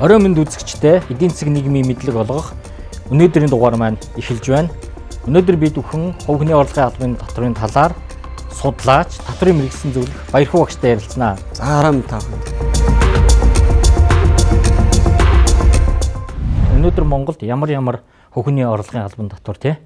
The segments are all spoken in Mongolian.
Орой мэнд үзэгчдээ эдийн засаг нийгмийн мэдлэг олгох өнөөдрийн дугаар маань эхэлж байна. Өнөөдөр бид бүхэн хувь хүний орлогын албаны татврын талаар судлаач, татврын мэргэжлийн зөвлөх Баярхуу багштай ярилцсанаа. За хараа та. Өнөөдөр Монголд ямар хувь хүний орлогын албан татвар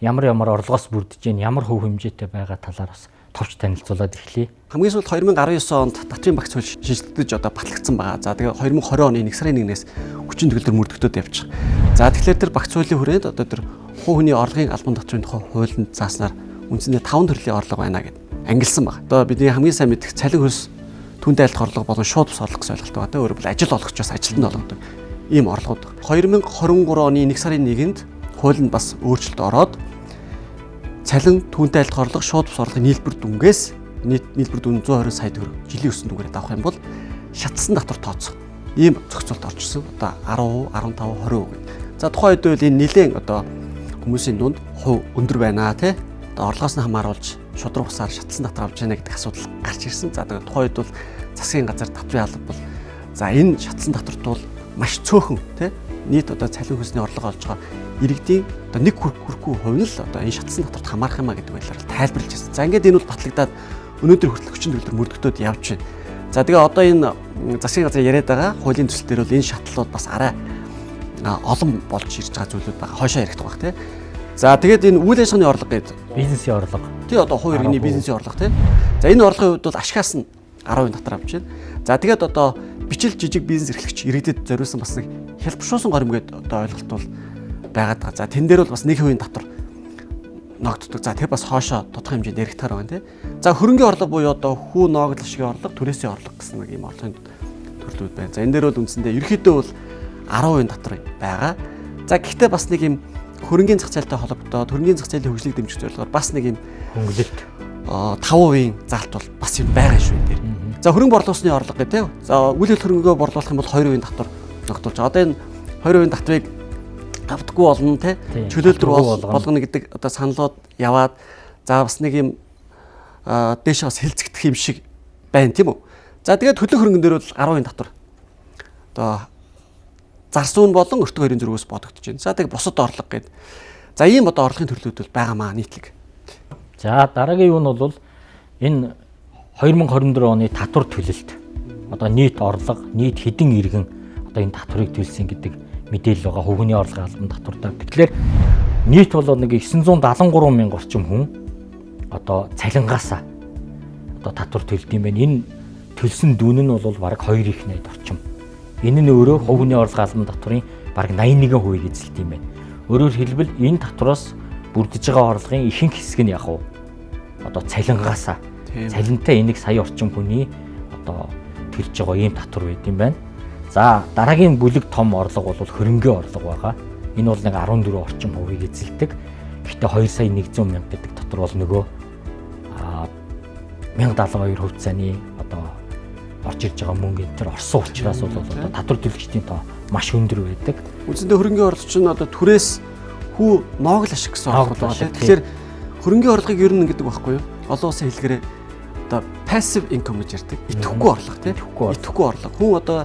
ямар орлогоос бүрдэж байна, ямар хөв хэмжээтэй байгаа талаар бас товч танилцуулаад эхлэе. Хамгийн сүүлд 2019 онд татврын багц хууль шинжилгдэж батлагдсан байгаа. За тэгээ 2020 оны 1 сарын 1-ээс хүчин төгөлдөр мөрдөгдөд явчих. За тэгэхээр тэр багц хуулийн хүрээнд тэр хувь хүний орлогын албан татврын тухай хуулинд зааснаар үндсэндээ 5 төрлийн орлого байна гэд ангилсан байна. Одоо бидний хамгийн сайн мэдэх цалин хөлс түүнтэй айлтгах орлого болон шууд бус орлого гэсэн ойлголт байгаа. Өөрөөр хэлбэл ажил олгогчоос ажилтнанд олгодог ийм орлогууд. 2023 оны 1 сарын 1-нд хуулинд бас өөрчлөлт ороод цалин түүнтэй айлтгах орлого шууд бус орлогын нийлбэр дүнгээс нийлбэр дүн 120 сая төгрөг жилийн өссөн дүнгээр авах юм бол шатсан татвар тооцох ийм зохицуулт орж ирсэн. Одоо 10%, 15%, 20% гэдэг. За тухайн үед үл энэ нэлээд одоо хүмүүсийн дунд хувь өндөр байна тий. Одоо орлогоос нь хамааруулж шудраг усаар шатсан татвар авч яана гэдэг асуудал гарч ирсэн. За тэгээ тухайн үед бол засгийн газар татврын алба бол за энэ шатсан татварт бол маш цөөхөн тий нийт одоо цалин хөлсний орлого олж байгаа иргэдийн одоо нэг хүрэхгүй хувь нь л одоо энэ шатсан татварт хамаарах юмаа гэдэг байдлаар тайлбарлаж байна. За ингээд энэ бол батлагдаад өнөөдөр хүртэл хүчин төгөлдөр мөрдөгдөд явж байна. За тэгээ одоо энэ засгийн газар яриад байгаа хуулийн төсөл дээр бол энэ шатлалууд бас арай олон болж ирж байгаа зүйлүүд байгаа. Хойшоо яригдах байх тий. За тэгээд энэ үйл ажиллагааны орлого гэдэг бизнесийн орлого. Тий одоо хувь иргэний бизнесийн орлого тий. За энэ орлогын хувьд бол ашигаас нь 10% татвар авч байна. За тэгээд одоо бичил жижиг бизнес эрхлэгч иргэдэд зориулсан бас нэг хялбаршуулсан горим гэдэг одоо ойлголт бол байгаад байгаа. За тэн дээр бол бас 1% татвар ногддог. За тэр бас хоошоо тодорхой хэмжээнд яригдахаар байна тий. За хөрөнгөний орлого буюу одоо хүү ноогдол ашигын орлого, түрээсийн орлого гэсэн нэг ийм орлогын төрлүүд байна. За энэ дээр бол үндсэндээ ерөөхдөө бол 10% татвар байгаа. За гэхдээ бас нэг ийм хөрөнгөний зах зээлтэй холбогдоод хөрөнгөний зах зээлийн хөгжлийг дэмжих зорилгоор бас нэг ийм хөнгөлөлт 5% залт бол бас юм байгаа шүү энэ дээр. За хөрөнгө борлуулсны орлого гэдэг. За үйл хөрөнгөө борлуулах юм бол 2% татвар ногдуулж. Одоо энэ 2% татварыг авдаггүй болно те. Чөлөөлтөр болгоно гэдэг одоо саналууд яваад за бас нэг юм дээшээ бас хилцэгдэх юм шиг байна тийм үү. За тэгээд төлөв хөрөнгөн дээр бол 10% татвар. Одоо зарсуун болон өртөө хоёрын зөргөөс бодогдож байна. За тэгээд бусад орлого гэдэг. За ийм одоо орлогын төрлүүд бол байгаамаа нийтлэг. За дараагийн юу нь бол энэ 2024 оны татвар төлөлт. Одоо нийт орлого, нийт хэдэн иргэн одоо энэ татварыг төлсөн гэдэг мэдээлэл байгаа хувь хүний орлогын албан татвартаа. Тэгэхээр нийт бол нэг 973 мянга орчим хүн одоо цалингаасаа одоо татвар төлд юм байна. Энэ төлсөн дүн нь бол бараг 2 их найд орчим. Энэ нь өөрөө хувь хүний орлогын албан татврын бараг 81% эзэлт юм байна. Өөрөөр хэлбэл энэ татвараас бүрдэж байгаа орлогын ихэнх хэсэг нь яг уу одоо цалингаасаа цалинтай энийг сая орчим хүний одоо төлж байгаа ийм татвар байд юм байна. За дараагийн бүлэг том орлого бол хөрөнгөний орлого байгаа. Энэ бол нэг 14 орчим хувийг эзэлдэг. Гэхдээ 2 сая 100 мянга гэдэг татвар бол нөгөө 1072 хувьцааны одоо орж ирж байгаа мөнгөний тэр орсон учраас бол одоо татвар төлөгчдийн тоо маш өндөр байдаг. Үндсэндээ хөрөнгөний орлого чинь одоо түрээс хүү ноогл ашиг гэсэн орлого байна. Тэгэхээр хөрөнгөний орлогыг ер нь гэдэг байхгүй юу? Олон улсын хэлгээрээ одоо passive income гэж ярьдаг. Идэвхгүй орлого тийм. Идэвхгүй орлого. Хүн одоо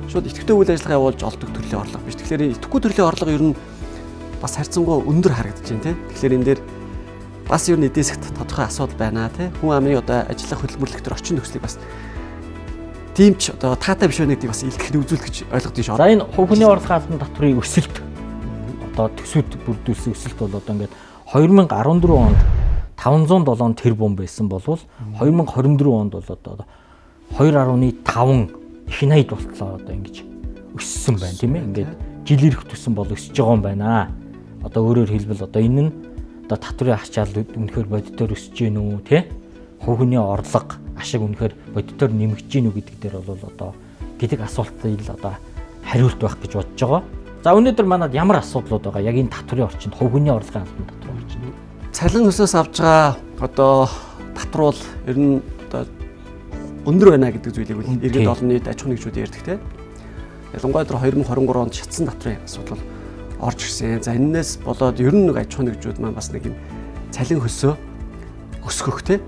шууд идэвхтэй үйл ажиллагаа явуулж олдог төрлийн орлого биш. Тэгэхээр идэвхгүй төрлийн орлого ер нь бас харьцангуй өндөр харагдаж байна тийм. Тэгэхээр энэ дээр бас ер нь эдийн засгт тодорхой асуудал байна тийм. Хүн амын одоо ажиллах хөдөлмөрлөх төр орчин нөхцөлийг бас тиймч одоо таатай биш байна гэдгийг бас илэрхий үзүүлэх гэж ойлгож байна. За энэ хувь хүний орлогын албан татврын өсөлт одоо төсөвт бүрдүүлсэн өсөлт бол одоо ингээд 2014 онд 507 тэрбум байсан болвол 2024 онд бол одоо 2.5 их найд болтлоо одоо ингэж өссөн байна тийм ээ. Ингээд жил ирэх төсөн бол өсөж байгаа юм байна. Одоо өөрөөр хэлбэл одоо энэ нь одоо татврын ачаал үнэхээр бодитоор өсөж гин үү тий? Хувь хүний орлого ашиг үнэхээр бодитоор нэмэгдэж гин үү гэдэг дээр бол одоо гэдэг асуултыг л одоо хариулт байх гэж бодож байгаа. За өнөөдөр манад ямар асуудлууд байгаа яг энэ татврын орчинд хувь хүний орлогын албан татврын орчинд? Цалин хөлсөөс авж байгаа одоо татвар бол ер нь одоо өндөр байна гэдэг зүйлийг иргэд олон нийт аж ахуйн нэгжүүд ярьдаг тийм. Ялангуяа тэр 2023 онд шатсан татврын асуудал орж ирсэн. За энэс болоод ер нь нэг аж ахуйн нэгжүүд маань бас нэг юм цалин хөлсөө өсгөх тийм.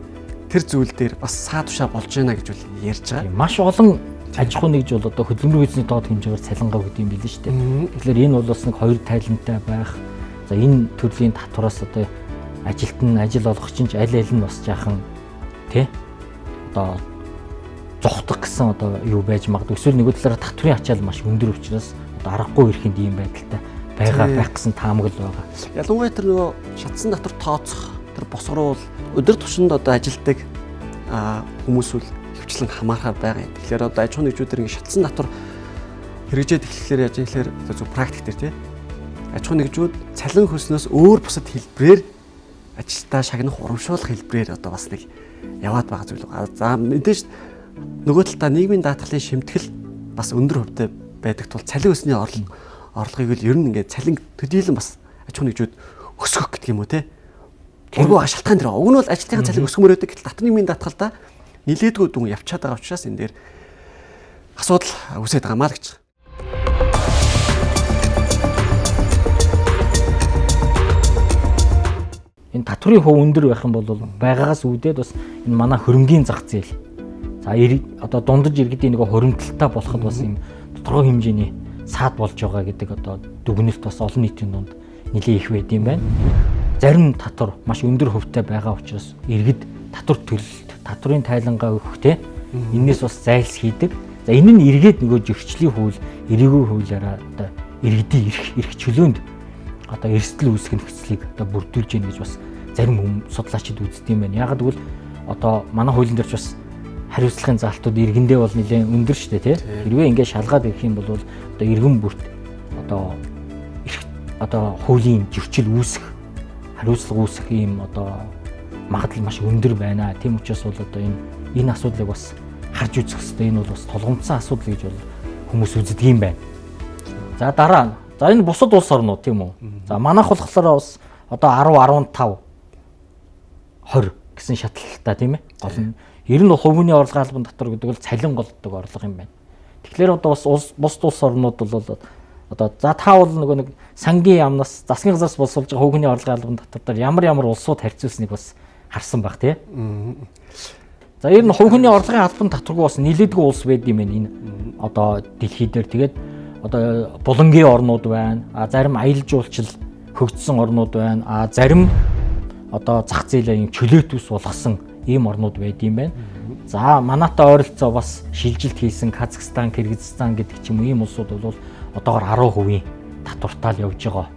Тэр зүйл дээр бас саа тушаа болж байна гэж үл ярьж байгаа. Маш олон аж ахуй нэгж бол одоо хөдөлмөрийн эзний доод хэмжээгээр цалингаа өгд юм билээ шүү дээ. Тэгэхээр энэ бол бас нэг хоёр тайлантай байх. За энэ төрлийн татвараас одоо ажилтан ажил олгогч нь аль аль нь бас жаахан тий одоо зогтох гэсэн одоо юу байж магадгүй. Эсвэл нэг талаараа татврын ачаал маш өндөр учраас одоо аргагүй ирэхэд ийм байдалтай байх гэсэн таамаг л байгаа. Ялангуяа тэр нөгөө шатсан татвар тооцох тэр босгоруул өдөр тушинд одоо ажилдаг хүмүүс үл хөвчлэн хамаарахаар байгаа юм. Тэгэхээр одоо аж ахуйн нэгжүүдээр ингэ шатсан татвар хэрэгжээд эхлэхээр яаж юм гэхээр зөв практик дээр тий аж ахуйн нэгжүүд цалин хөлснөөс өөр бусад хэлбэрээр ажилтаа шагнах урамшуулах хэлбэрээр одоо бас нэг яваад байгаа зүйл байгаа. За мэдээж нөгөө талдаа нийгмийн даатгалын шимтгэл бас өндөр хувьтай байдаг тул цалин өсний орлогыг л ер нь ингээд цалин төдийлөн бас аж ахуйн нэгжүүд өсгөх гэдэг юм уу те. Тэргүй шалтгаан дээр. Уг нь бол ажилтны цалин өсгөмөр байдаг. Гэтэл татврын нийгмийн даатгалдаа нилээдгүй дүн явчаад байгаа учраас энэ дээр асуудал үүсээд байгаамаа л гэж. Энэ татврын хувь өндөр байх юм бол байгаагаас үүдээд бас энэ манай хөрөнгөний зах зээл. За одоо дундаж иргэдийн нэг хоримтлалтай болоход бас юм тодорхой хэмжээний саад болж байгаа гэдэг одоо дүгнэлт бас олон нийтийн дунд нэлээд их байд юм байна. Зарим татвар маш өндөр хувьтай байгаа учраас иргэд татвар төлөлт, татврын тайлангаа өгөх те энэс бас зайлс хийдэг. За энэ нь эргээд нөгөө зөрчлийн хууль, эргээгүй хуулиараа одоо иргэдийн эрх чөлөөнд одоо эрсдэл үүсгэх нөхцөлийг одоо бүрдүүлж гин гэж бас зарим судлаачид үздэг юм байна. Яг гэвэл одоо манай хуулийн дээр ч бас хариуцлагын залтууд иргэндээ бол нэлээд өндөр шүү дээ тий. Хэрвээ ингээд шалгаад ирэх юм бол одоо иргэн бүрт одоо хуулийн зөрчил үүсэх, хариуцлага үүсэх юм одоо магадлал маш өндөр байна. Тийм учраас бол одоо энэ асуудлыг бас харж үзэх хэрэгтэй. Энэ бол бас толгомцсон асуудал гэж бол хүмүүс үздэг юм байна. За дараа нь за энэ бусад улс орнууд тийм үү. За манайх болохоор бас одоо 10, 15, 20 гэсэн шатлалтай тийм ээ. Гол нь ер нь хувийн орлогын албан татвар гэдэг бол цалин голддог орлого юм байна. Тэгэхээр одоо бас бусад улс орнууд бол одоо за та бол нөгөө нэг сангийн яамнаас засгийн газраас боловсруулж байгаа хувийн орлогын албан татвар дээр ямар улсууд харьцуулсныг бас харсан баг тий. За ер нь хувийн орлогын албан татваргүй бас нилээдгүй улс байд юм байна энэ одоо дэлхий дээр. Тэгээд одоо булангийн орнууд байна. Зарим аялал жуулчлал хөгжсөн орнууд байна. Зарим одоо зах зээлээ юм чөлөөт ус болгосон ийм орнууд байд юм байна. За манайтай ойролцоо бас шилжилт хийсэн Казахстан, Кыргызстан гэдэг ч юм уу ийм улсууд бол одоогоор 10% татвартай л явж байгаа.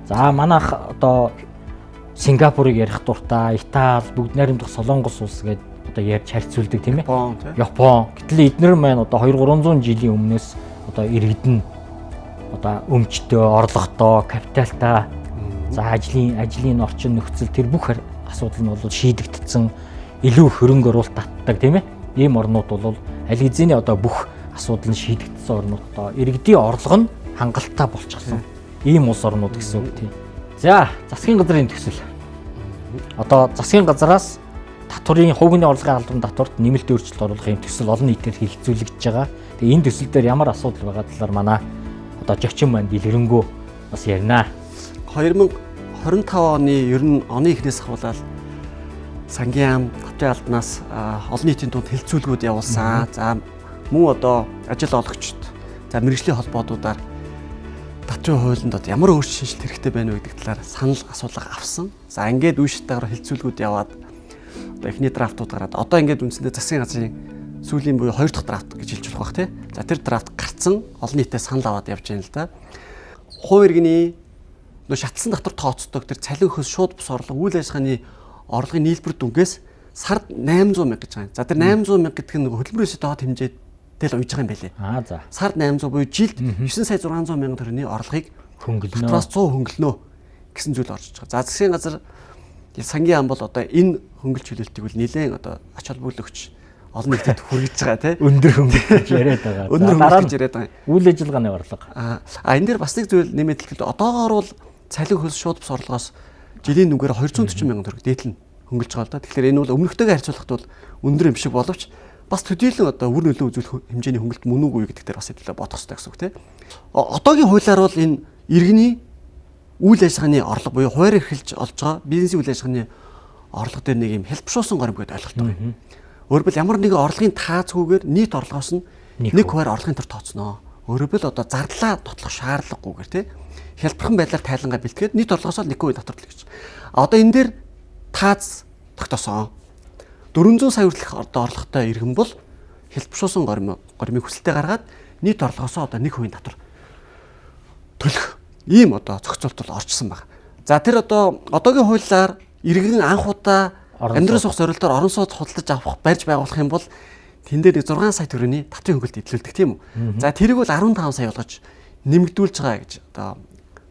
За манайх одоо Сингапурыг ярих дуртай, Итали, бүгд найрамдах Солонгос улс гэдэг одоо ярьж харьцуулдаг тийм ээ. Япон. Гэтэл эдгээр маань одоо 200-300 жилийн өмнөөс одоо иргэдэн одоо өмчтөө, орлоготой, капиталтай за ажлын орчин нөхцөл тэр бүх асуудал нь бол шийдэгдсэн илүү хөрөнгө оруулалт татдаг тийм ээ. Ийм орнууд бол аль хэзээний одоо бүх асуудал нь шийдэгдсэн орнууд одоо иргэдийн орлого нь хангалттай болчихсон. Ийм улс орнууд гэсэн үг тийм. За засгийн газрын төсөл. Одоо засгийн газраас татврын хувийн орлогын албан татварт нэмэлт өөрчлөлт оруулахын төсөл олон нийтээр хилцүүлэгдэж байгаа. Тэгээ энэ төсөл дээр ямар асуудал байгаа талаар манай одоо зочин маань дэлгэрэнгүй бас ярина. 2025 оны ер нь оны эхнээс ахуулаад сангийн татврын албанаас олон нийтийн дунд хилцүүлгүүд явуулсан. За мөн одоо ажил олгогчд за мэргэжлийн холбоотуудаар татврын хуулинд одоо ямар өөрчлөлт хэрэгтэй байна вэ гэдэг талаар санал асуулга авсан. За ингээд үе шатаагаар хилцүүлгүүд яваад одоо эхний драфтууд гараад одоо ингээд үндсэндээ засгийн газрын сүүлийн буюу 2 дахь драфт гэж хэлж болох бах тий. За тэр драфт гарцсан олон нийтэд санал аваад явж байна л да. Хувь иргэний нөө шатсан татвар тооцдог тэр цалин хөлс шууд бус орлого үйл ажиллагааны орлогын нийлбэр дүнгээс сард 800 мянга гэж байгаа юм. За тэр 800 мянга гэдэг нь хөдөлмөрөөсөө доод хэмжээтэй л уйж байгаа юм байлээ. За. Сард 800 буюу жилд 9 сая 600 мянган төгрөгийн орлогыг хөнгөлнө. Татвараас 100 хөнгөлнө гэсэн зүйл орж байгаа. За засгийн газар сангийн ам бол одоо энэ хөнгөлж хөлөлтийг бол нэлээд одоо ач холбогдолч олон нийтэд хүргэж байгаа тий. Өндөр хөнгөлж яриад байгаа. Өндөр хөнгөлж яриад байгаа. Үйл ажиллагааны орлого. Энэ дээр бас нэг зүйл нэмээд хэлэхэд одоогоор бол цалин хөлс шууд бус орлогоос жилийн дүнгээр 240 мянган төгрөг дээдлэн хөнгөлж байгаа л да. Тэгэхээр энэ бол өмнөхтэйгээ харьцуулахад бол өндөр юм шиг боловч бас төдийлөн одоо үр нөлөө үзүүлэх хэмжээний хөнгөлт мөн үгүй гэдэг дээр бас хэвлээ бодох хэрэгтэй гэсэн үг тий. Одоогийн хуулиар бол энэ иргэний үйл ажиллагааны орлого буюу хуваар эрхэлж олж байгаа бизнесийн үйл ажиллагааны орлого дээр нэг юм хялбаршуулсан горимг гэдэг ойлголт байгаа юм. Өөрөөр хэлбэл ямар нэгэн орлогын таацгүйгээр нийт орлогоос нь 1 хувиар орлогын төр тооцноо. Өөрөөр хэл одоо зардлаа тотлох шаардлагагүйгээр тий хялбархан байдлаар тайлангаа бэлтгээд нийт орлогоос 1% татварлах гэж. Одоо энэ дээр тааз тогтоосон. 400 сая хүртэлх одоо орлоготой иргэн бол хялбаршуулсан горимыг хүсэлтэд гаргаад нийт орлогоос одоо 1% татвар төлөх ийм одоо зохицуулт бол орчсон байна. За тэр одоо одоогийн хуулиар иргэн анх удаа амьдрал суух зорилтоор орон сууц худалдаж авах барьж байгуулах юм бол тэн дээр 6 сая төгрөгийн татварын хөнгөлт эдлүүлдэг тийм үү. За тэрийг бол 15 сая болгож нэмэгдүүлж байгаа гэж одоо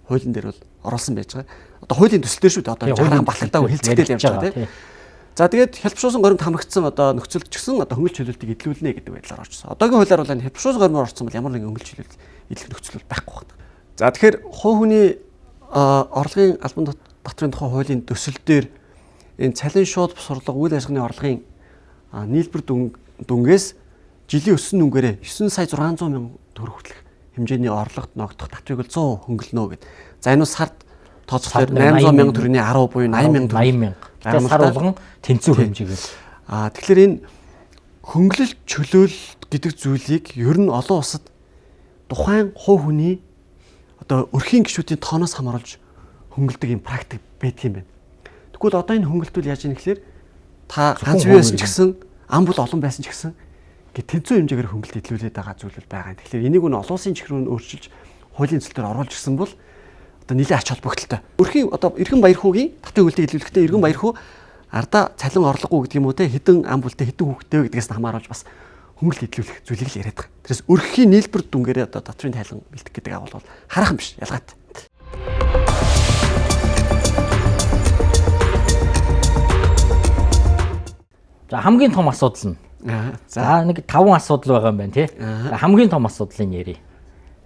хуулийн дээр бол оруулсан байж байгаа. Одоо хуулийн төсөл дээр шүү дээ. Одоо хараа батлагдаагүй хэлцэгдэл явж байгаа тийм. За тэгээд хялбаршуулсан горимд хамрагдсан одоо нөхцөлд ч гэсэн одоо хөнгөлт чөлөөлтийг эдлүүлнэ гэдэг байдлаар орчсон. Одоогийн хуулиар бол энэ хялбаршуулсан горимор орцсон бол ямар нэгэн хөнгөлт чөлөөлт эдлэх нөхцөл бол байхгүй байна. За тэгэхээр хувь хүний орлогын албан татварын тухай хуулийн төсөл дээр энэ цалин шууд босрлого үйл ажиллагааны орлогын нийлбэр дүнгээс жилийн өссөн дүнгээрээ 9 сая 600 мянган төгрөг хүртэлх хэмжээний орлогот ногдох татварыг бол 100 хөнгөлнө гэд. За энэ нь сард тооцоолохоор 800 мянган төгрөгийн 10 буюу 80 мянган төгрөг. Тэгээд сар болгон тэнцүү хэмжээгээр. Тэгэхээр энэ хөнгөлөлт чөлөөлөлт гэдэг зүйлийг ер нь олон улсад тухайн хувь хүний одоо өрхийн гишүүдийн тооноос хамааруулж хөнгөлдөг юм практик байдаг юм байна. Тэгвэл одоо энэ хөнгөлтүүл яаж ийм гэхээр та ганц бие байсан ч гэсэн ам бол олон байсан ч гэсэн гэ тэнцүү хэмжээгээр хөнгөлт эдлүүлээд байгаа зүйл бол байгаа. Тэгэхээр энийг нь олон улсын чихрүүнд өөрчилж хуулийн цэлтээр оруулж ирсэн бол одоо нэлээд ач холбогдолтой. Өрхийн одоо иргэн баяр хүүгийн татварын хөнгөлтийг эдлүүлэхдээ иргэн баяр хүү ардаа цалин орлогогүй гэдэг юм уу те хэдэн ам бүлтэй хэдэн хүүхэдтэй гэдгээс нь хамааруулж бас хөнгөлт эдлүүлэх зүйлийг л яриад байгаа. Тэрээс өрхийн нийлбэр дүнгээрээ одоо татварын тайлан бэлтэх гэдэг агуул бол хараахан биш ялгаатай. За хамгийн том асуудал нь. За нэг 5 асуудал байгаа юм байна тий. Хамгийн том асуудлыг ярив.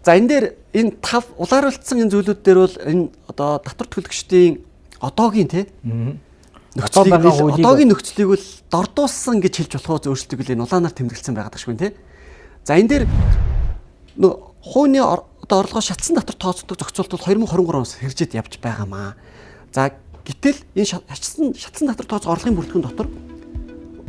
За энэ дээр энэ 5 улааруулсан энэ зүйлүүд дээр бол энэ одоо татвар төлөгчдийн одоогийн тий одоогийн нөхцөлийг бол дордуулсан гэж хэлж болох өөрчлөлтийг л энэ улаанаар тэмдэглэсэн байгаа дашгүй тий. За энэ дээр хууны одоо орлогоо шатсан татвар тооцдог зохицуулт бол 2023 оноос хэрэгжээд явж байгаамаа. За гэтэл энэ шатсан татвар тооцох орлогын бүртгэн дотор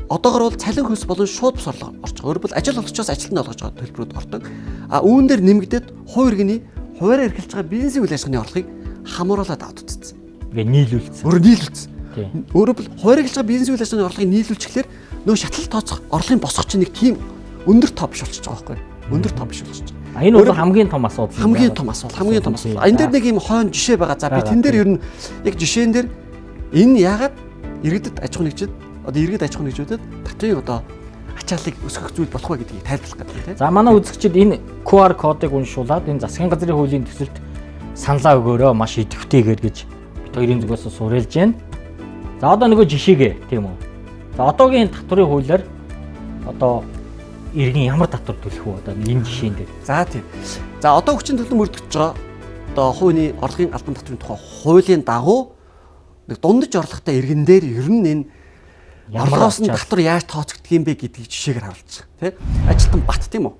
одоогор бол цалин хөлс болон шууд бус орлого орж байгаа. Өөрөөр хэлбэл ажил олгочоос ажилтнаа олгож байгаа төлбөрүүд ордог. Үүн дээр нэмэгдээд хувь иргэний хуваараа эрхэлж байгаа бизнесийн үйл ажиллагааны орлогыг хамруулаад авд утсан. Ингээ нийлүүлсэн. Нийлүүлсэн. Өөрөөр хэлбэл хуваараа эрхэлж байгаа бизнесийн үйл ажиллагааны орлогыг нийлүүлчихлээр нөө шатлал тооцох орлогын босгох чинь нэг тийм өндөр тоо биш болчихж байгаа байхгүй. Өндөр тоо биш болчихж байгаа. Энэ бол хамгийн том асуудал. Хамгийн том асуудал. Энэ дээр нэг юм хойно жишээ байгаа. За би тэн дээр ер нь яг жишээн дээр энэ яагаад иргэдэд аж ахуйн нэгжид одоо иргэд аж ахуйн нэгжүүдэд татварын одоо ачааллыг өсгөх зүйл болох вэ гэдгийг тайлбарлах гэдэг тийм. За манай үзэгчид энэ QR кодыг уншуулад энэ засгийн газрын хуулийн төсөлд саналаа өгөөрэй маш идэвхтэйгээр гэж бид хоёрын зүгээс уриалж байна. За одоо нөгөө жишээгээ тийм үү. За одоогийн татварын хуулиар одоо иргэн ямар татвар төлөх вэ одоо энэ жишээн дээр. За тийм. За одоо хүчин төлөв мөрдөгдөж байгаа одоо хувийн орлогын албан татварын тухай хуулийн дагуу нэг дундаж орлоготой иргэн дээр ер нь энэ орлогоос нь татвар яаж тооцогдох юм бэ гэдгийг жишээгээр харуулж байгаа тийм. Ажилтан бат тийм үү?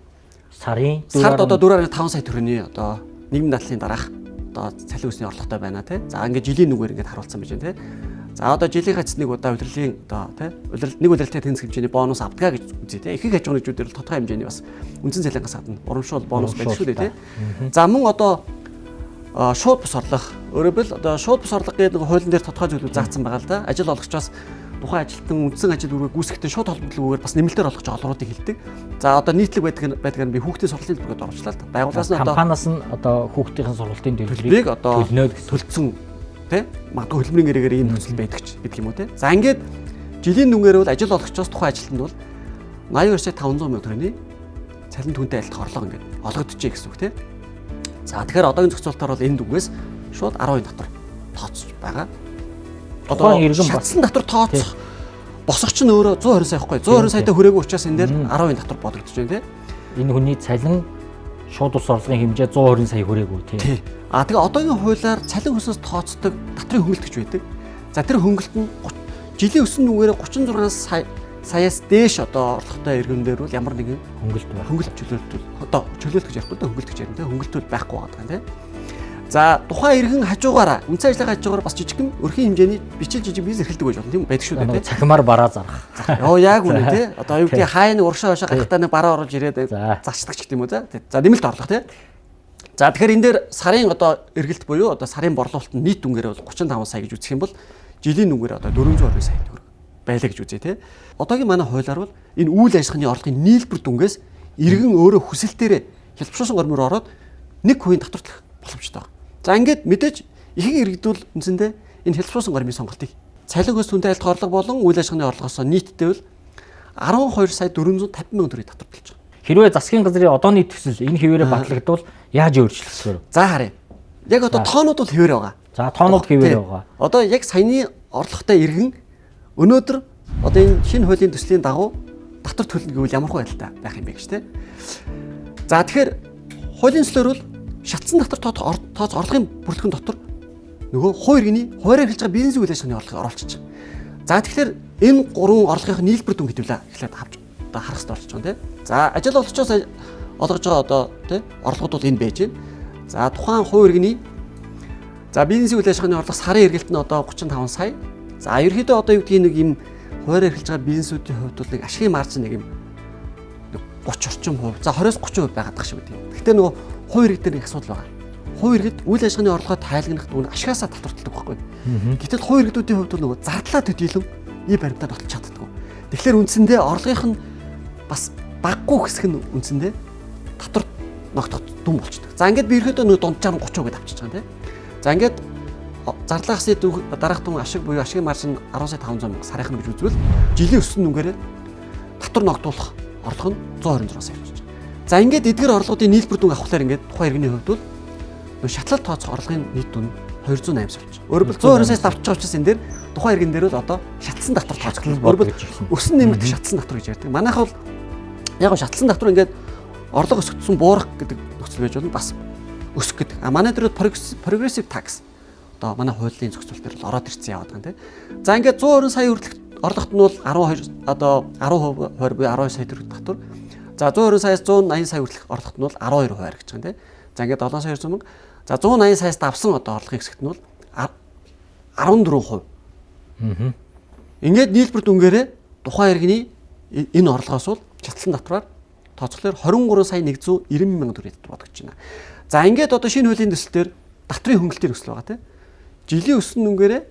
Сард одоо 4.5 сая төгрөгийн одоо нийгмийн дадлын дараах одоо цалин үсний орлоготой байна тийм. За ингээд жилийн нүгээр ингээд харуулсан байж байна тийм. За одоо жилийн хацныг удаа удирдлагын одоо тийм нэг удирдлагын тэнцэх хэмжээний бонус авдгаа гэж үзье тийм. Ихэнх аж ахуйн нэгжүүдээр бол тодорхой хэмжээний бас үндсэн цалингаас гадна урамшуул бонус байдаг шүү дээ тийм. За мөн одоо шууд бус орлого өөрөөр хэл одоо шууд бус орлого гэдэг нэг хуулийн дээр тодорхой зүйлүүд заагдсан байгаа л да. Ажил олгочоос тухайн ажилтан үндсэн ажил бүрийг гүйцэтгэхдээ шууд холбогдлогоор бас нэмэлтээр олгож байгаа олруудыг хэлдэг. За одоо нийтлэг байдгаар би хүүхдийн сургалтын төлбөрөд оруулчлаа л да. Байгууллагаас нь одоо компаниас нь одоо хүүхдийн сургалтын төлбөрийг одоо төлнө гэсэн төлцсөн тий магадгүй хөлбөрийн гэрээгээр ийм нөхцөл байдаг ч гэдэг юм уу тий. За ингээд жилийн дүнгээр бол ажил олгочоос тухайн ажилтанд бол 82 сая 500 мянган төгрөгийн цалин түнтэй адилхан орлого ингээд олгогдчихэ гэсэн үг тий. За тэгэхээр одоогийн зохицуултаар бол энэ дүнгээс шууд 10% татвар тооцож байгаа. Одоо иргэн шатсан татвар тооцох босох чинь өөрөө 120 сая байхгүй 120 саятай хүрээгүй учраас энэ дээр 10% татвар бодогдож байна тий. Энэ хүний цалин шууд ус орлогын хэмжээ 120 сая хүрээгүй тий. Тэгээ одоогийн хуулиар цалин хөснөөс тооцдог татварын хөнгөлт гэж байдаг. За тэр хөнгөлт нь жилийн өсөн нүгээрээ 36 саяас дээш одоо орлоготой иргэнээр бол ямар нэгэн хөнгөлт чөлөөлт одоо чөлөөлт гэж ярихгүй да хөнгөлт гэж ярина тий. Хөнгөлт бол байхгүй байгаа юм тий. За тухайн иргэн хажуугаараа үндсэн ажиллагаа хажуугаар бас жижигхэн өрхийн хэмжээний бичил жижиг бизнес эрхэлдэг байж болно тийм байдаг шүү дээ. Цахимаар бараа зарах. Йоо яг үнэ тий. Одоо юу гэдэг хайны урагшаа хашаа гахтаа нэг бараа оруулж ирээд зарчдаг ч гэдэм үү за. За нэмэлт орлого тий. За тэгэхээр энэ дээр сарын одоо эргэлт буюу одоо сарын борлуулалт нь нийт дүнгээр бол 35 сая гэж үзэх юм бол жилийн дүнгээр одоо 420 сая төгрөг байлаа гэж үзье тий. Одоогийн манай хуулиар бол энэ үйл ажиллагааны орлогын нийлбэр дүнгээс иргэн өөрөө хүсэлтээрээ хялбаршуулсан гормоор ороод 1% татварлах боломжтой байна. За ингээд мэдээж ихэнх иргэдүүл үндсэндээ энэ хялбаршуулсан гормын сонголтыг цалин хөөс түнтэй айлтгах орлого болон үйл ажиллагааны орлогоос нийтдээ бол 12 сая 450 мянган төгрөгийг татварлаж байгаа. Хэрвээ засгийн газрын одооны төсөл энэ хэвээрээ батлагдвал яаж өөрчлөлтөөр? За харъя. Яг одоо тоонууд бол хэвээр байгаа. За тоонууд хэвээр байгаа. Одоо яг саяны орлоготой иргэн өнөөдөр одоо энэ шинэ хуулийн төслийн дагуу татвар төлнө гэвэл ямар байдалтай байх юм бэ гэж тэ. За тэгэхээр хуулийн төслөөр бол шатсан татвар тооц орлогын бүрэлдэхүүн дотор нөгөө хувь иргэний хуваарь эхэлж байгаа бизнес үйл ажиллагааны орлогыг оруулчих. За тэгэхээр энэ гурван орлогын нийлбэр дүн хэдүүлээ эхлээд авч одоо харах хэрэгтэй болчихж байгаа тийм. За ажил олгочоос олгож байгаа одоо тийм орлогууд бол энэ байж байна. За тухайн хувь иргэний за бизнес үйл ажиллагааны орлого сарын эргэлт нь одоо 35 сая. За ерөнхийдөө одоо юу гэдгийг нэг юм хуваарь эхэлж байгаа бизнесүүдийн хувьд бол нэг ашигын маржин нэг юм 30 орчим хувь. За 20-30% байгаад байгаа шиг үү. Гэхдээ нөгөө хувь иргэд дээр нэг асуудал байгаа. Хувь иргэд үйл ажиллагааны орлогоо тайлгнахад үн ашигасаа татварладаг байхгүй. Гэтэл хувь иргэдүүдийн хувьд бол нөгөө зардлаа төдийлөн ийм баримтад баталж чаддаг. Тэгэхээр үндсэндээ орлогынх нь бас баггүй хэсэг нь үндсэндээ татвар ногдох дүн болчихдог. За ингээд би ерөөдөө нөгөө дунджаар 30% гэдээ авчиж байгаа юм тийм. За ингээд зардлахсны дараах дүн ашиг буюу ашигын маржин 10 сая 500 мянга сарынх нь гэж үзвэл жилийн өссөн дүнгээр татвар ногдуулах орлого нь 126 сая болж байна. За ингээд эдгээр орлогын нийлбэр дүн авахлаар ингээд тухайн иргэний хувьд бол нөгөө шатлал тооцох орлогын нийт дүн 208 сая болж байна. Өөрөөр хэлбэл 120 саяас авч байгаа учраас энэ дээр тухайн иргэн дээр бол одоо шатсан татвар тооцох. Өөрөөр хэлбэл өсөн нэмэгдэх шатсан татвар гэж ярьдаг. Манайх бол яг нь шатсан татвар ингээд орлого өсгсөн буурах гэдэг нөхцөл байж болно бас өсөх гэдэг. А манай дээр progressive tax одоо манай хуулийн зохицуулт дээр л ороод ирсэн яваад байгаа тийм. За ингээд 120 сая хүртэлх орлогот нь бол 12 одоо 10% буюу 12 сая төгрөг татвар. За 120 саяас 180 сая хүртэлх орлогот нь бол 12% гэж байгаа тийм. За ингээд 7 сая 200 мянга. За 180 саяас давсан одоо орлогын хэсэгт нь бол 14%. Ингээд нийлбэр дүнгээрээ тухайн иргэний энэ орлогоос бол шатлсан татвараар тооцоглоор 23 сая 190 мянган төгрөг бодогдож байна. За ингээд одоо шинэ хуулийн төсөл дээр татврын хөнгөлтийн өсөл байгаа тийм. Жилийн өссөн дүнгээрээ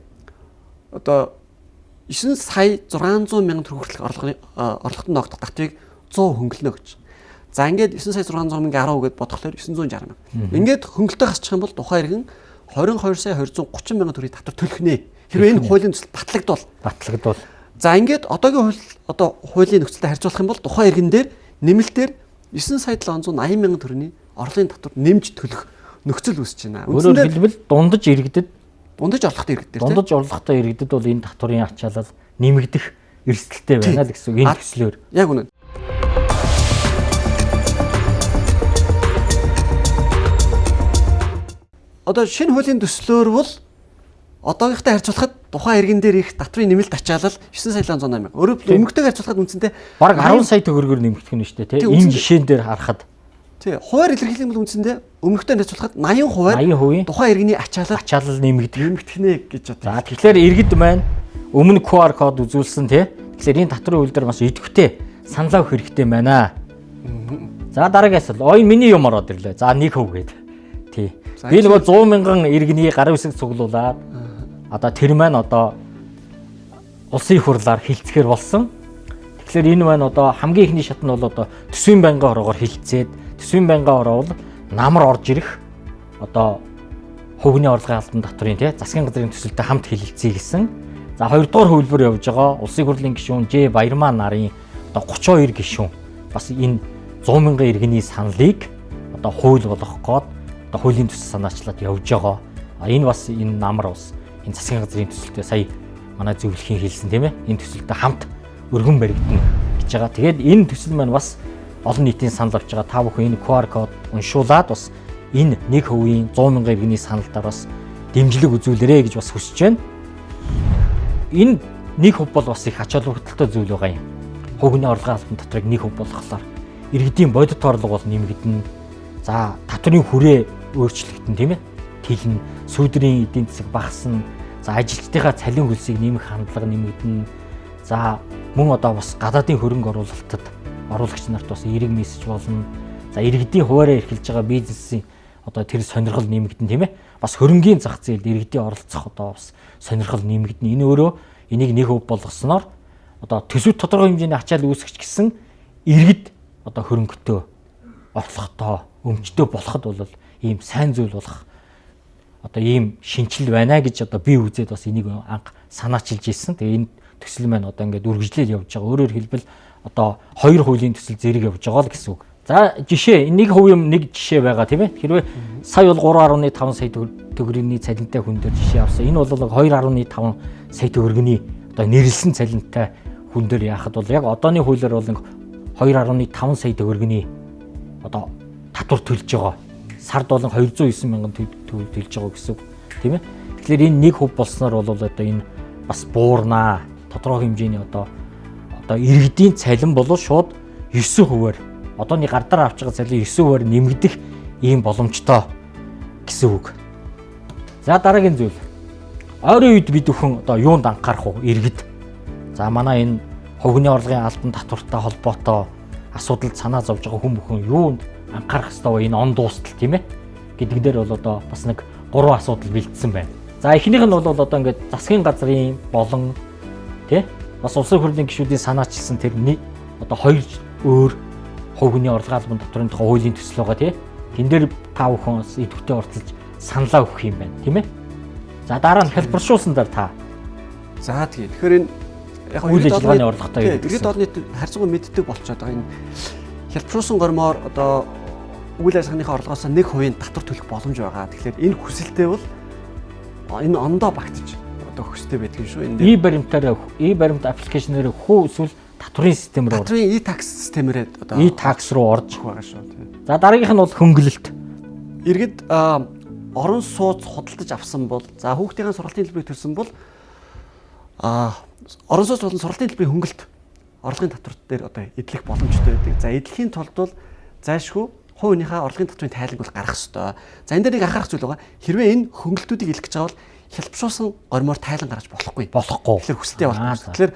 одоо 9 сая 600 мянган төгрөг хүртэлх орлогот ногдох татвыг 100 хөнгөлнө гэж. За ингээд 9 сая 600 мянга 10 гэд бодохлоор 960 мянга. Ингээд хөнгөлтөө хасчих юм бол тухайн иргэн 22 сая 230 мянган төгрөгийг татвар төлөх нэ. Хэрвээ энэ хуулийн төсөл батлагдвал. За ингээд одоогийн хуулийн нөхцөлтэй харьцуулах юм бол тухайн иргэн дээр нэмэлтээр 9 сая 780 мянган төгрөгийн орлогын татвар нэмж төлөх нөхцөл үүсэж байна. Өөрөөр хэлбэл дундаж орлоготой иргэд дээр тийм. Дундаж орлоготой иргэдэд бол энэ татварын ачаалал нэмэгдэх эрсдэлтэй байна л гэсэн үг энэ төслөөр. Яг үнэ. Одоо шинэ хуулийн төслөөр бол одоогийнхтай харьцуулахад тухайн иргэн дээр их татврын нэмэлт ачаалал 9 сая 708 мянга. Өөрөөр хэлбэл өмнөхтэйг харьцуулахад үндсэндээ бараг 10 сая төгрөгөөр нэмэгдэх нь шүү дээ тийм. Энэ жишээн дээр харахад тий хуваар илэрхийлэх бол үндсэндээ өмнөхтэй харьцуулахад 80% тухайн иргэний ачаалал нэмэгдэх нэ гэж бодсон. За тэгэхээр иргэд маань өмнө QR код үзүүлсэн тий. Тэгэхээр энэ татврын үйл дээр бас идэвхтэй саналаа өгөх хэрэгтэй байна. За дараагаас л ой миний юм ороод ирлээ. За 1% гээд. Тий. Би нөгөө 100 мянган иргэний гарын үсэг цуглуулад одоо тэр маань одоо улсын их хурлаар хилцэхэр болсон. Тэгэхээр энэ маань одоо хамгийн ихний шат нь бол одоо төсвийн байнгын ороогоор хилцээд төсвийн байнгын ороо бол намар орж ирэх одоо хувийн орлогын албан татврын тий засгийн газрын төсөлтэй хамт хэлэлцээ гэсэн. За хоёрдугаар хөвлөөр явж байгаа улсын хурлын гишүүн Ж Баярмаа нарын одоо 32 гишүүн бас энэ 100 мянган иргэний саналыг одоо хууль болгох гээд одоо хуулийн төсөл санаачлаад явж байгаа. Энэ бас энэ намар бас энэ засгийн газрын төсөлтэй сая манай зөвлөхийн хэлсэн тийм ээ. Энэ төсөлтэй хамт өргөн баригдана гэж байгаа. Тэгээд энэ төсөл маань бас олон нийтийн санал авч байгаа. Та бүхэн энэ QR код уншуулад бас энэ 1% 100 мянган иргэний саналдаар бас дэмжлэг үзүүлээрэй гэж бас хүсэж байна. Энэ 1% бол бас их ач холбогдолтой зүйл байгаа юм. Хувийн орлогын албан татварыг 1% болгохлоор иргэдийн бодит орлого бол нэмэгдэнэ. За татврын хүрээ өөрчлөгдөн тийм ээ. тэлнэ, сүүдрийн эдийн засаг багасна. За ажилчдынхаа цалин хөлсийг нэмэх хандлага нэмэгдэнэ. За мөн одоо бас гадаадын хөрөнгө оруулалтад оруулагч нарт бас эерэг мессеж болно. За иргэдийн хуваараа эрхэлж байгаа бизнесийн одоо тэр сонирхол нэмэгдэн тийм ээ. Бас хөрөнгийн зах зээлд иргэдийн оролцох одоо бас сонирхол нэмэгдэн. Энэ өөрөө энийг нэг хөв болгосноор одоо төсөв тодорхой хэмжээний ачаал үүсгэж гисэн иргэд одоо хөрөнгөтэй орлоготой өмчтэй болоход бол ийм сайн зүйл болох одоо ийм шинжил байна гэж одоо би үзээд бас энийг анх санаачилж ирсэн. Тэгээ энэ төсөл маань одоо ингээд үргэлжлээд явж байгаа. Өөрөөр хэлбэл одоо 2 хуулийн төсөл зэрэг явж байгаа л гэсэн үг. За жишээ нэг хувь юм нэг жишээ байгаа тийм ээ. Хэрвээ сая бол 3.5 сая төгрөгийн цалинтай хүн дээр жишээ авсан. Энэ бол 2.5 сая төгрөгийн одоо нэрлсэн цалинтай хүн дээр яхад бол яг одооны хуулиар бол 2.5 сая төгрөгийн одоо татвар төлж байгаа. Сард болон 209 мянган төлж байгаа гэсэн үг тийм ээ. Тэгэхээр энэ нэг хөв болсноор бол одоо энэ бас буурнаа. Тодорхой хэмжээний одоо иргэдийн цалин бол шууд 9%-аар одооны гардаар авч байгаа цалин 9%-аар нэмэгдэх ийм боломжтой гэсэн үг. За дараагийн зүйл. Ойрын үед бид бүхэн одоо юунд анхаарах вэ? Иргэд. За манай энэ хувийн орлогын албан татвартай холбоотой асуудалд санаа зовж байгаа хүн бүхэн юунд анхаарах ёстой вэ? Энэ он дуустал тийм ээ гэдэг дээр бол одоо бас нэг 3 асуудал бэлдсэн байна. За эхнийх нь бол одоо ингээд засгийн газрын болон тий бас улсын хурлын гишүүдийн санаачилсан тэр одоо 2 өөр хувийн орлогын албан татварын тухай хуулийн төсөл байгаа тий. Тэн дээр та бүхэн бас идэвхтэй оролцож саналаа өгөх юм байна тийм ээ. За дараа нь хэлбэршүүлсэн дээр та. За тэгэхээр энэ яг үйл ажиллагааны орлоготой юм. Иргэд олон нийт харьцангуй мэддэг болчиход байгаа энэ хэлбэршүүлсэн гормоор одоо үйл ажиллагааныхаа орлогоос 1% татвар төлөх боломж байгаа. Тэгэхээр энэ хүсэлтэй бол энэ ондоо багтаж одоо хөстэй байдаг юм шүү. Энэ e-баримт аппликейшнээр хүү эсвэл татварын системээр татварын e-tax системээр одоо e-tax руу орж байгаа шүү. За дараагийнх нь бол хөнгөлөлт. Иргэд орон сууц худалдаж авсан бол за хүүхдийн сургалтын төлбөрийг төлсөн бол орон сууц болон сургалтын төлбөрийн хөнгөлт орлогын татвар дээр одоо эдлэх боломжтой байдаг. За эдлэхийн тулд бол зайлшгүй хувийнхаа орлогын татврын тайланг бол гаргах ёстой. За энэ дээр нэг анхаарах зүйл байгаа. Хэрвээ энэ хөнгөлтүүдийг илгэж байгаа бол хэлбэршүүлсэн гормоор тайлан гаргаж болохгүй. Тэгэхээр хүсэлтэй болно. Тэгэхээр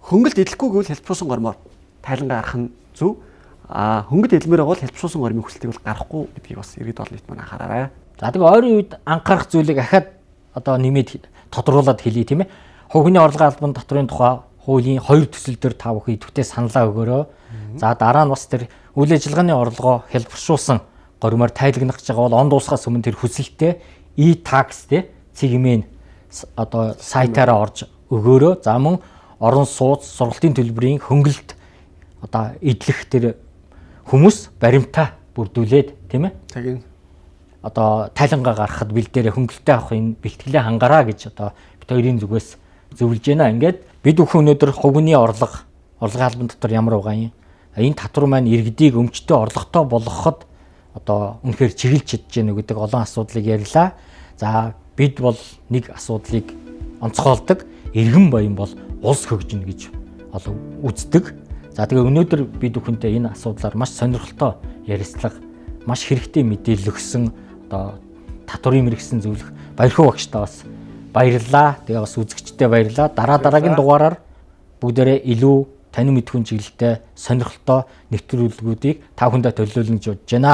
хөнгөлт эдлэхгүй гэвэл хэлбэршүүлсэн гормоор тайлан гаргах нь зөв. Хөнгөлт эдлмээр байгаа бол хэлбэршүүлсэн гормын хүсэлтийг бол гаргахгүй гэдгийг бас иргэд олон нийт маань анхаараарай. За тэгээ ойрын үед анхаарах зүйлийг ахаад одоо нэмээд тодруулаад хэлье тийм ээ. Хувийн орлогын албан татварын тухай хуулийн 2 төсөл дээр та бүхэн идэвхтэй саналаа өгөөрэй. За дараа нь бас тэр үйл ажиллагааны орлогоо хэлбэршүүлсэн гормоор тайлагнах гэж байгаа бол он дуусгаас өмнө тэр хүсэлтээ e-tax тий цэгмийн одоо сайтаараа орж өгөөрэй. За мөн орон сууц сургалтын төлбөрийн хөнгөлөлт одоо эдлэх тэр хүмүүс баримтаа бүрдүүлээд тийм ээ. Тэгин одоо тайлангаа гаргахад бэлдээрээ хөнгөлөлтөө авах энэ бэлтгэлээ хангаараа гэж одоо бид хоёрын зүгээс зөвлөж байна. Ингээд бид бүхэн өнөөдөр хувийн орлогын албан татвар ямар байгаа юм? Энэ татвар маань иргэдийг өмчтөе орлоготой болгоход одоо үнэхээр чиглэж чадж гэнэ гэдэг олон асуудлыг ярьлаа. За бид бол нэг асуудлыг онцгойлдог. Иргэн баян бол улс хөгжинэ гэж үздэг. За тэгээ өнөөдөр бид бүхэнтэй энэ асуудлаар маш сонирхолтой ярилцлага, маш хэрэгтэй мэдээлэл өгсөн одоо татварын мэргэсэн зөвлөх баярхуу багштаа бас баярлалаа. Тэгээ бас үзэгчдээ баярлалаа. Дараагийн дугаараар бүгдээрээ илүү танин мэдхүйн чиглэлтэй сонирхолтой нэвтрүүлгүүдийг та бүхэндээ төлөөлнө гэж бодож байна.